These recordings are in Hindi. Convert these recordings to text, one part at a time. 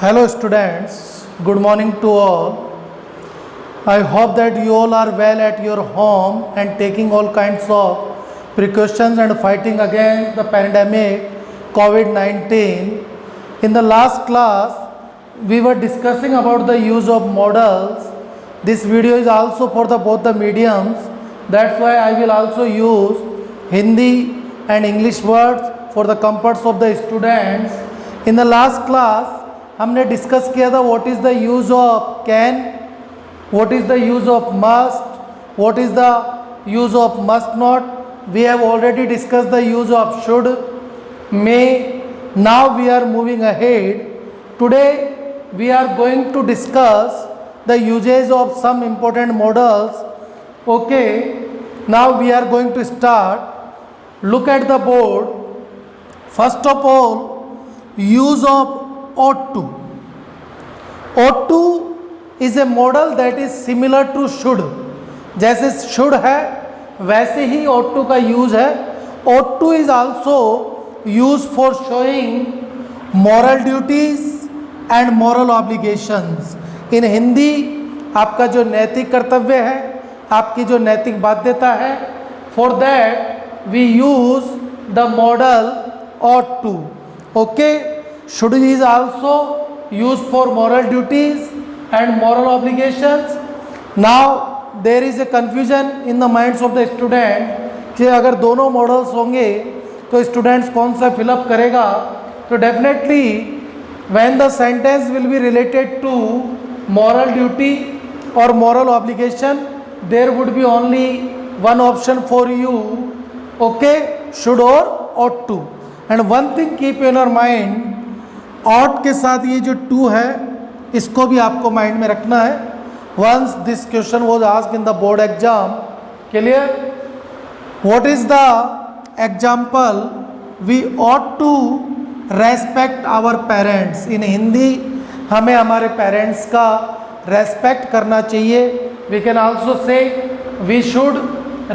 Hello students, good morning to all. I hope that you all are well at your home and taking all kinds of precautions and fighting against the pandemic COVID-19. In the last class, we were discussing about the use of models. This video is also for both the mediums. That's why I will also use Hindi and English words for the comforts of the students. In the last class, हमने डिस्कस किया था what is the use of can, what is the use of must, what is the use of must not. We have already discuss the use of should, may. Now we are moving ahead. Today we are going to discuss the usages of some important models. Okay, now we are going to start. Look at the board. First of all, use of ought to. ought to is a model that is similar to should. जैसे should है वैसे ही ought to का use है. ought to is also used for showing moral duties and moral obligations. in Hindi आपका जो नैतिक कर्तव्य है, आपकी जो नैतिक बाध्यता है, for that we use the model ought to. Okay, should is also used for moral duties and moral obligations. Now there is a confusion in the minds of the student कि अगर दोनों मॉडल्स होंगे तो स्टूडेंट्स कौन सा फिलअप करेगा. तो definitely when the sentence will be related to moral duty or moral obligation, there would be only one option for you. Okay, should or ought to. And one thing keep in your mind, ought के साथ ये जो टू है इसको भी आपको माइंड में रखना है. Once this question was asked in the board exam. Clear? What is the example? We ought to respect our parents. In Hindi हमें हमारे पेरेंट्स का रेस्पेक्ट करना चाहिए. We can also say we should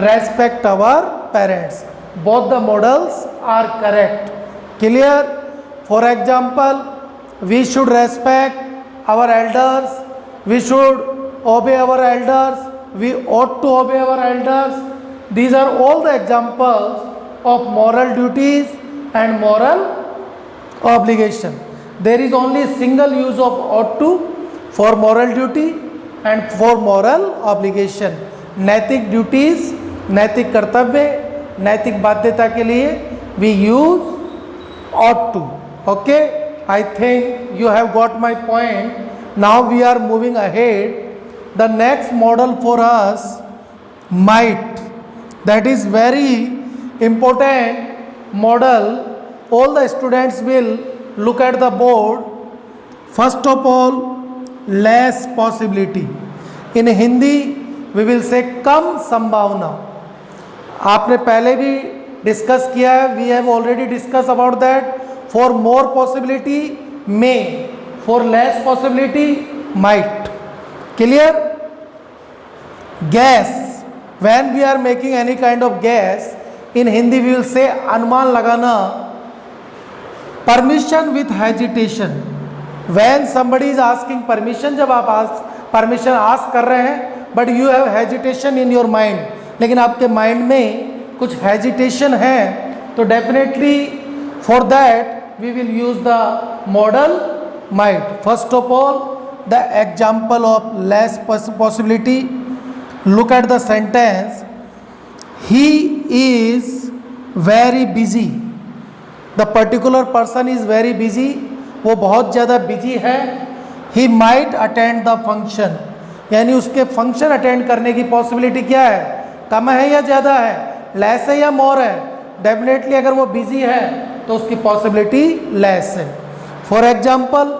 respect our parents. Both the models are correct. Clear? For example, we should respect our elders, we should obey our elders, we ought to obey our elders. These are all the examples of moral duties and moral obligation. There is only single use of ought to for moral duty and for moral obligation. नैतिक duties, नैतिक कर्तव्य, नैतिक बाध्यता के लिए we use ought to. Okay, I think you have got my point. Now we are moving ahead. The next model for us, might. That is very important model. All the students will look at the board. First of all, less possibility. In Hindi we will say कम संभावना. आपने पहले भी डिस्कस किया है. We have already discussed about that. For more possibility, may. For less possibility, might. Clear? Guess. When we are making any kind of guess, in Hindi we will say अनुमान लगाना. Permission with hesitation. When somebody is asking permission, जब आप permission ask कर रहे हैं, but you have hesitation in your mind, लेकिन आपके mind में कुछ hesitation है, तो definitely for that we will use the model might. First of all, the example of less possibility. Look at the sentence. He is very busy. The particular person is very busy. वो बहुत ज़्यादा busy है. He might attend the function. यानी उसके function attend करने की possibility क्या है? कम है या ज़्यादा है? less है या more है? Definitely अगर वो busy है तो उसकी पॉसिबिलिटी लेस है. For example,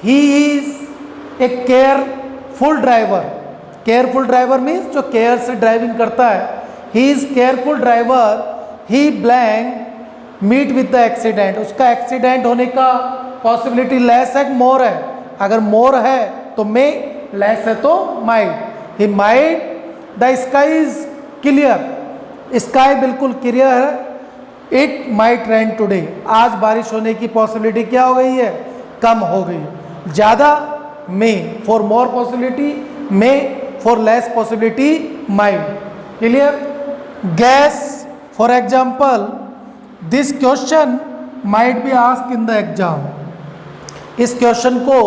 he is a careful driver. Careful driver means जो केयर से ड्राइविंग करता है. He is careful driver. He blank meet with the accident. उसका एक्सीडेंट होने का पॉसिबिलिटी लेस है, मोर है. अगर मोर है तो मे, लेस है तो might. He might. The sky is clear. Sky बिल्कुल क्लियर है. It might rain today. आज बारिश होने की पॉसिबिलिटी क्या हो गई है? कम हो गई. ज़्यादा में, फॉर मोर पॉसिबिलिटी में, for less possibility might. Clear? Gas, for example this question might be asked in the exam. इस क्वेश्चन को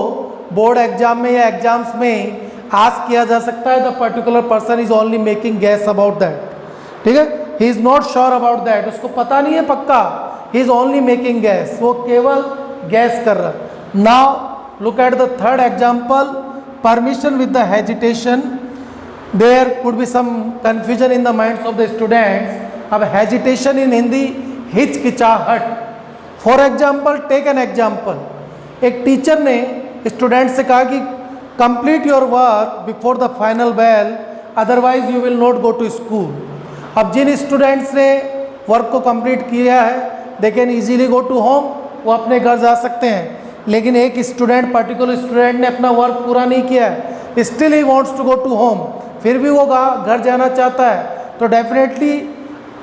बोर्ड एग्जाम में या एग्जाम्स में आस्क किया जा सकता है। The particular person is only making gas about that. ठीक है, he is not sure about that, उसको पता नहीं है पक्का, he is only making gas, वो केवल गैस कर रहा है। Now look at the third example, permission with the hesitation. There could be some confusion in the minds of the students. अब हेजिटेशन इन हिंदी हिचकिचाहट। For example, take an example, एक टीचर ने स्टूडेंट से कहा कि complete your work before the final bell, otherwise you will not go to school. अब जिन स्टूडेंट्स ने वर्क को कंप्लीट किया है they can easily go to home, वो अपने घर जा सकते हैं। लेकिन एक स्टूडेंट, पर्टिकुलर स्टूडेंट ने अपना वर्क पूरा नहीं किया है, still he wants to go to home, फिर भी वो घर जाना चाहता है, तो definitely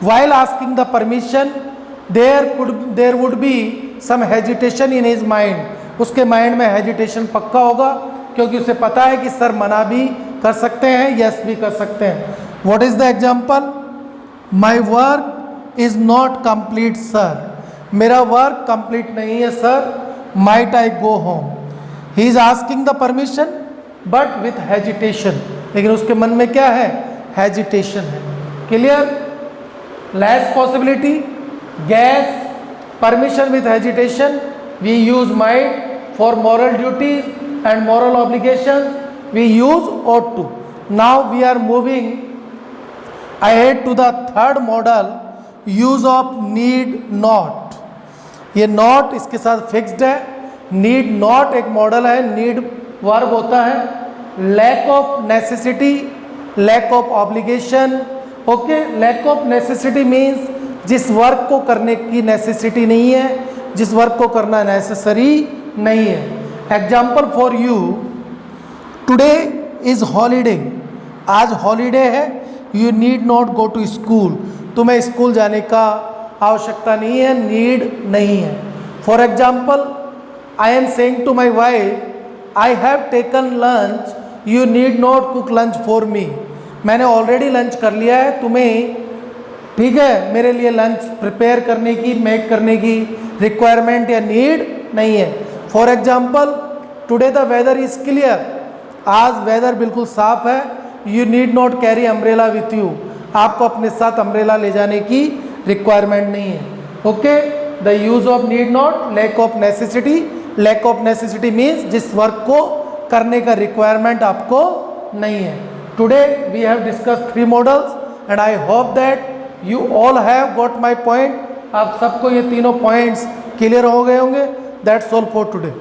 while asking the permission there would be some hesitation in his mind। उसके माइंड में हेजिटेशन पक्का होगा, क्योंकि उसे पता है कि सर मना भी कर सकते हैं, यस भी कर सकते हैं। What is the example? My work is not complete sir, मेरा वर्क कंप्लीट नहीं है sir, might I go home. He is asking the permission but with hesitation, लेकिन उसके मन में क्या है? हेजिटेशन है। Clear? Less possibility, guess, permission with hesitation, we use might. For moral duties and moral obligations we use ought to। now we are moving ahead to the third model, use of need not। ये not इसके साथ फिक्स्ड है, need not एक मॉडल है, need वर्ब होता है, lack of necessity, lack of obligation। Okay, lack of necessity means जिस वर्क को करने की नेसेसिटी नहीं है, जिस वर्क को करना नेसेसरी नहीं है। Example for you, today is holiday, आज हॉलीडे है, you need not go to school, तुम्हें स्कूल जाने का आवश्यकता नहीं है, नीड नहीं है। For example, I am saying to my wife I have taken lunch, you need not cook lunch for me. मैंने ऑलरेडी लंच कर लिया है, तुम्हें ठीक है मेरे लिए लंच प्रिपेयर करने की, मेक करने की रिक्वायरमेंट या नीड नहीं है। For example, today the weather is clear, आज वेदर बिल्कुल साफ है, you need not carry umbrella with you, आपको अपने साथ अम्ब्रेला ले जाने की रिक्वायरमेंट नहीं है। Okay, the use of need not, lack of necessity. Lack of necessity means जिस वर्क को करने का रिक्वायरमेंट आपको नहीं है। Today we have discuss 3 models and I hope that you all have got my point. आप सबको ये तीनों पॉइंट्स क्लियर हो गए होंगे। That's all for today.